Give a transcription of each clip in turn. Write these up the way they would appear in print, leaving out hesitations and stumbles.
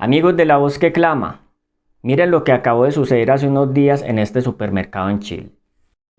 Amigos de La Voz que Clama, miren lo que acabó de suceder hace unos días en este supermercado en Chile.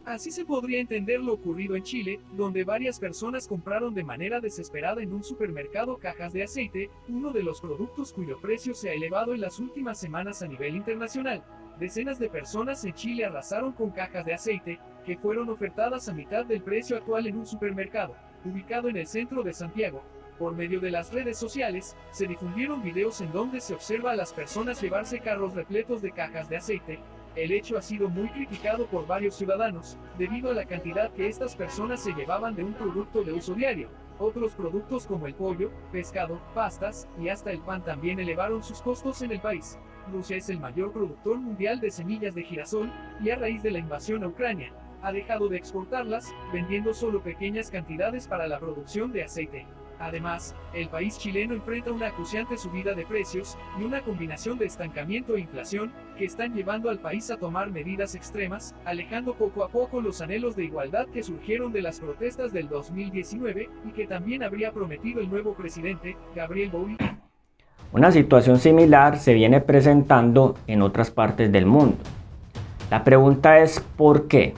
Así se podría entender lo ocurrido en Chile, donde varias personas compraron de manera desesperada en un supermercado cajas de aceite, uno de los productos cuyo precio se ha elevado en las últimas semanas a nivel internacional. Decenas de personas en Chile arrasaron con cajas de aceite, que fueron ofertadas a mitad del precio actual en un supermercado, ubicado en el centro de Santiago. Por medio de las redes sociales, se difundieron videos en donde se observa a las personas llevarse carros repletos de cajas de aceite. El hecho ha sido muy criticado por varios ciudadanos, debido a la cantidad que estas personas se llevaban de un producto de uso diario. Otros productos como el pollo, pescado, pastas y hasta el pan también elevaron sus costos en el país. Rusia es el mayor productor mundial de semillas de girasol, y a raíz de la invasión a Ucrania, ha dejado de exportarlas, vendiendo solo pequeñas cantidades para la producción de aceite. Además, el país chileno enfrenta una acuciante subida de precios y una combinación de estancamiento e inflación que están llevando al país a tomar medidas extremas, alejando poco a poco los anhelos de igualdad que surgieron de las protestas del 2019 y que también habría prometido el nuevo presidente, Gabriel Boric. Una situación similar se viene presentando en otras partes del mundo. La pregunta es ¿por qué?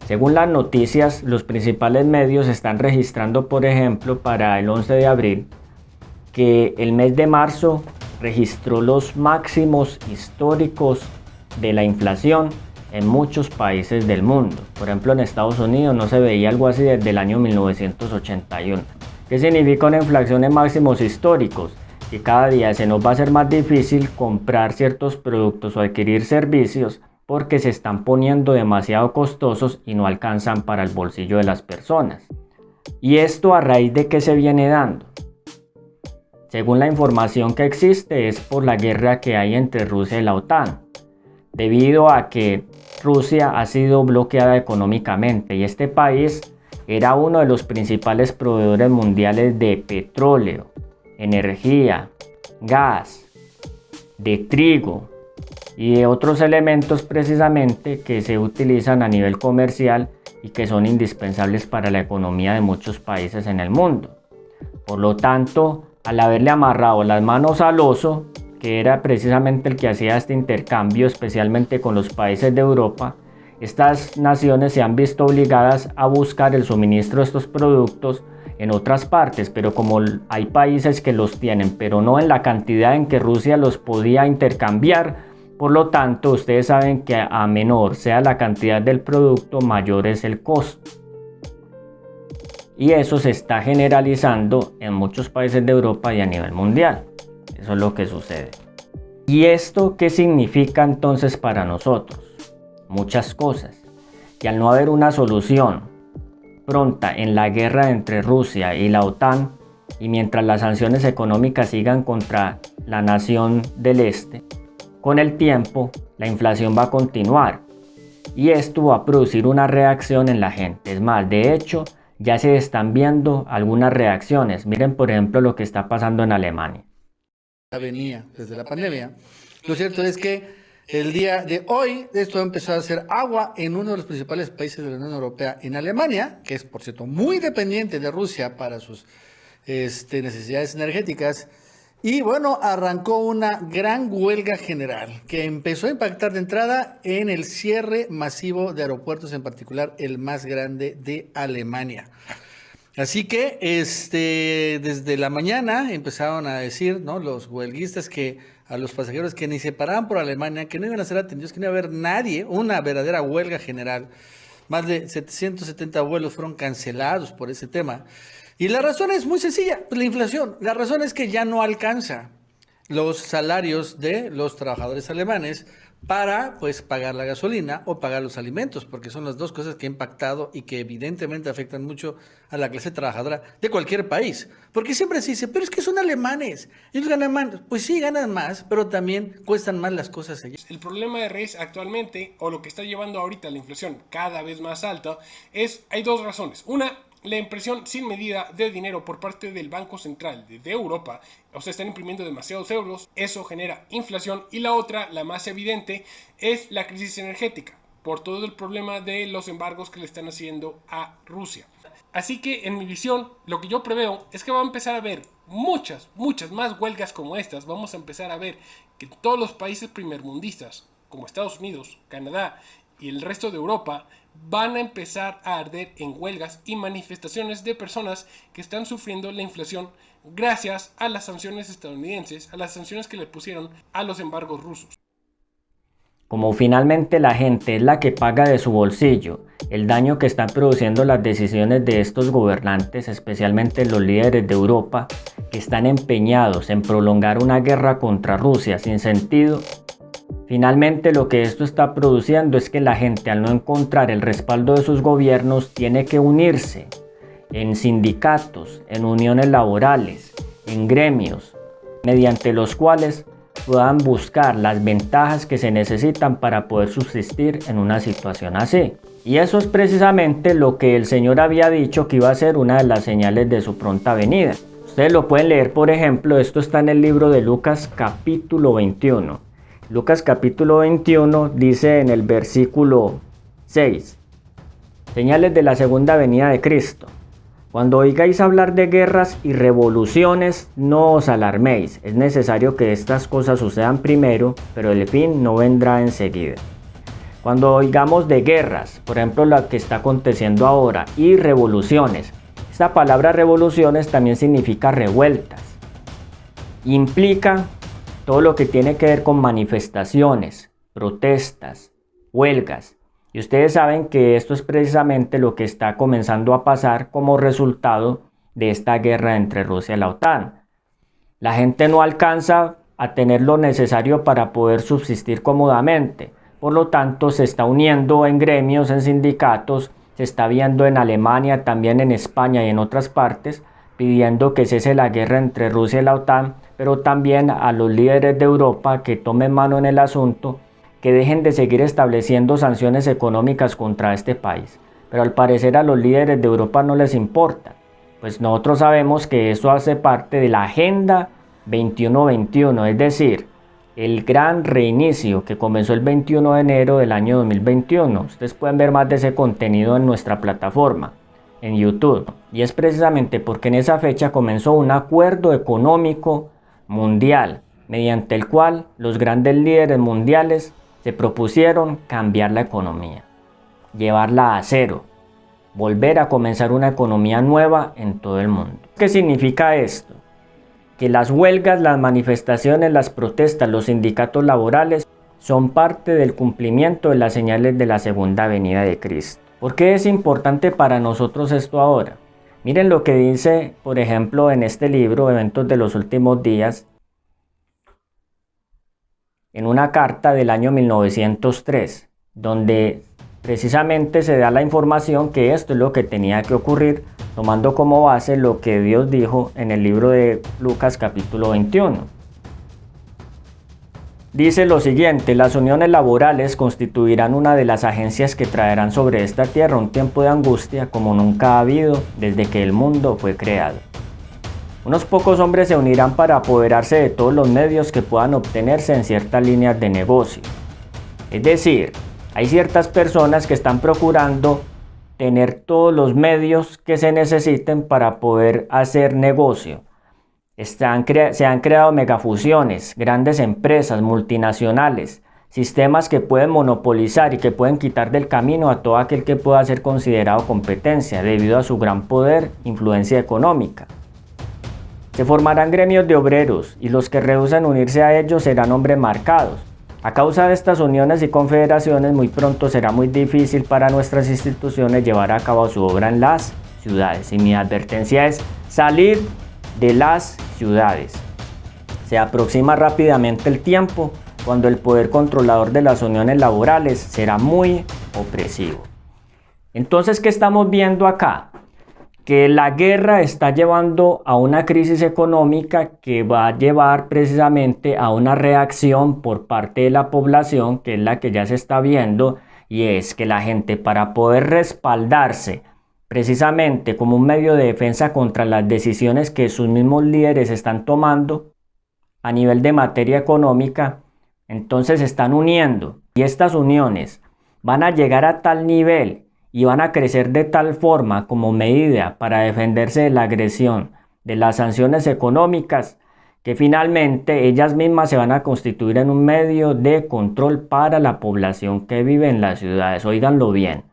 Según las noticias, los principales medios están registrando, por ejemplo, para el 11 de abril, que el mes de marzo registró los máximos históricos de la inflación en muchos países del mundo. Por ejemplo, en Estados Unidos no se veía algo así desde el año 1981. ¿Qué significa una inflación en máximos históricos? Que cada día se nos va a hacer más difícil comprar ciertos productos o adquirir servicios porque se están poniendo demasiado costosos y no alcanzan para el bolsillo de las personas. ¿Y esto a raíz de qué se viene dando? Según la información que existe, es por la guerra que hay entre Rusia y la OTAN, debido a que Rusia ha sido bloqueada económicamente y este país era uno de los principales proveedores mundiales de petróleo, energía, gas, de trigo y de otros elementos precisamente que se utilizan a nivel comercial y que son indispensables para la economía de muchos países en el mundo. Por lo tanto, al haberle amarrado las manos al oso, que era precisamente el que hacía este intercambio, especialmente con los países de Europa, estas naciones se han visto obligadas a buscar el suministro de estos productos en otras partes, pero como hay países que los tienen, pero no en la cantidad en que Rusia los podía intercambiar, por lo tanto, ustedes saben que a menor sea la cantidad del producto, mayor es el costo. Y eso se está generalizando en muchos países de Europa y a nivel mundial. Eso es lo que sucede. ¿Y esto qué significa entonces para nosotros? Muchas cosas. Y al no haber una solución pronta en la guerra entre Rusia y la OTAN, y mientras las sanciones económicas sigan contra la nación del este, con el tiempo la inflación va a continuar. Y esto va a producir una reacción en la gente. Es más, de hecho, ya se están viendo algunas reacciones. Miren, por ejemplo, lo que está pasando en Alemania. Venía desde la pandemia. Lo cierto es que el día de hoy esto ha empezado a hacer agua en uno de los principales países de la Unión Europea, en Alemania, que es, por cierto, muy dependiente de Rusia para sus necesidades energéticas. Y bueno, arrancó una gran huelga general que empezó a impactar de entrada en el cierre masivo de aeropuertos, en particular el más grande de Alemania. Así que desde la mañana empezaron a decir, ¿no?, los huelguistas, que a los pasajeros que ni se paraban por Alemania, que no iban a ser atendidos, que no iba a haber nadie, una verdadera huelga general. Más de 770 vuelos fueron cancelados por ese tema. Y la razón es muy sencilla, pues la inflación. La razón es que ya no alcanza los salarios de los trabajadores alemanes para pues pagar la gasolina o pagar los alimentos, porque son las dos cosas que han impactado y que evidentemente afectan mucho a la clase trabajadora de cualquier país. Porque siempre se dice, pero es que son alemanes, ellos ganan más. Pues sí, ganan más, pero también cuestan más las cosas allá. El problema de raíz actualmente, o lo que está llevando ahorita la inflación cada vez más alta, hay dos razones. Una, la impresión sin medida de dinero por parte del Banco Central de Europa. O sea, están imprimiendo demasiados euros, eso genera inflación. Y la otra, la más evidente, es la crisis energética, por todo el problema de los embargos que le están haciendo a Rusia. Así que en mi visión, lo que yo preveo es que va a empezar a haber muchas más huelgas como estas, vamos a empezar a ver que todos los países primermundistas, como Estados Unidos, Canadá y el resto de Europa, van a empezar a arder en huelgas y manifestaciones de personas que están sufriendo la inflación gracias a las sanciones estadounidenses, a las sanciones que le pusieron a los embargos rusos. Como finalmente la gente es la que paga de su bolsillo el daño que están produciendo las decisiones de estos gobernantes, especialmente los líderes de Europa, que están empeñados en prolongar una guerra contra Rusia sin sentido, finalmente lo que esto está produciendo es que la gente, al no encontrar el respaldo de sus gobiernos, tiene que unirse en sindicatos, en uniones laborales, en gremios, mediante los cuales puedan buscar las ventajas que se necesitan para poder subsistir en una situación así. Y eso es precisamente lo que el Señor había dicho que iba a ser una de las señales de su pronta venida. Ustedes lo pueden leer, por ejemplo, esto está en el libro de Lucas capítulo 21. Lucas capítulo 21 dice en el versículo 6, señales de la segunda venida de Cristo. Cuando oigáis hablar de guerras y revoluciones, no os alarméis. Es necesario que estas cosas sucedan primero, pero el fin no vendrá enseguida. Cuando oigamos de guerras, por ejemplo la que está aconteciendo ahora, y revoluciones. Esta palabra revoluciones también significa revueltas. Implica todo lo que tiene que ver con manifestaciones, protestas, huelgas. Y ustedes saben que esto es precisamente lo que está comenzando a pasar como resultado de esta guerra entre Rusia y la OTAN. La gente no alcanza a tener lo necesario para poder subsistir cómodamente. Por lo tanto, se está uniendo en gremios, en sindicatos, se está viendo en Alemania, también en España y en otras partes, pidiendo que cese la guerra entre Rusia y la OTAN, pero también a los líderes de Europa que tomen mano en el asunto, que dejen de seguir estableciendo sanciones económicas contra este país. Pero al parecer a los líderes de Europa no les importa, pues nosotros sabemos que eso hace parte de la Agenda 2121, es decir, el gran reinicio que comenzó el 21 de enero del año 2021. Ustedes pueden ver más de ese contenido en nuestra plataforma, en YouTube. Y es precisamente porque en esa fecha comenzó un acuerdo económico mundial, mediante el cual los grandes líderes mundiales se propusieron cambiar la economía, llevarla a cero, volver a comenzar una economía nueva en todo el mundo. ¿Qué significa esto? Que las huelgas, las manifestaciones, las protestas, los sindicatos laborales son parte del cumplimiento de las señales de la segunda venida de Cristo. ¿Por qué es importante para nosotros esto ahora? Miren lo que dice, por ejemplo, en este libro, Eventos de los Últimos Días, en una carta del año 1903, donde precisamente se da la información que esto es lo que tenía que ocurrir, tomando como base lo que Dios dijo en el libro de Lucas capítulo 21. Dice lo siguiente: las uniones laborales constituirán una de las agencias que traerán sobre esta tierra un tiempo de angustia como nunca ha habido desde que el mundo fue creado. Unos pocos hombres se unirán para apoderarse de todos los medios que puedan obtenerse en ciertas líneas de negocio. Es decir, hay ciertas personas que están procurando tener todos los medios que se necesiten para poder hacer negocio. Se han creado megafusiones, grandes empresas multinacionales, sistemas que pueden monopolizar y que pueden quitar del camino a todo aquel que pueda ser considerado competencia debido a su gran poder e influencia económica. Se formarán gremios de obreros y los que rehúsen unirse a ellos serán hombres marcados. A causa de estas uniones y confederaciones, muy pronto será muy difícil para nuestras instituciones llevar a cabo su obra en las ciudades. Y mi advertencia es salir de las ciudades. Se aproxima rápidamente el tiempo cuando el poder controlador de las uniones laborales será muy opresivo. Entonces, ¿qué estamos viendo acá? Que la guerra está llevando a una crisis económica que va a llevar precisamente a una reacción por parte de la población, que es la que ya se está viendo, y es que la gente, para poder respaldarse precisamente como un medio de defensa contra las decisiones que sus mismos líderes están tomando a nivel de materia económica, entonces se están uniendo, y estas uniones van a llegar a tal nivel y van a crecer de tal forma como medida para defenderse de la agresión de las sanciones económicas, que finalmente ellas mismas se van a constituir en un medio de control para la población que vive en las ciudades. Óiganlo bien.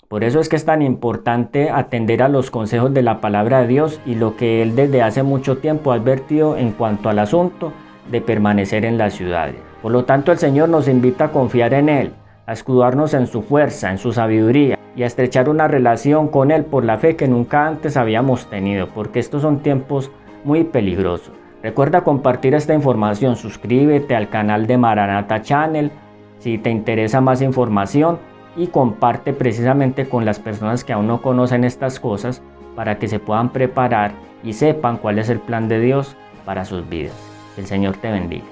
Por eso es que es tan importante atender a los consejos de la palabra de Dios y lo que Él desde hace mucho tiempo ha advertido en cuanto al asunto de permanecer en las ciudades. Por lo tanto, el Señor nos invita a confiar en Él, a escudarnos en su fuerza, en su sabiduría y a estrechar una relación con Él por la fe que nunca antes habíamos tenido, porque estos son tiempos muy peligrosos. Recuerda compartir esta información, suscríbete al canal de Maranatha Channel si te interesa más información y comparte precisamente con las personas que aún no conocen estas cosas para que se puedan preparar y sepan cuál es el plan de Dios para sus vidas. Que el Señor te bendiga.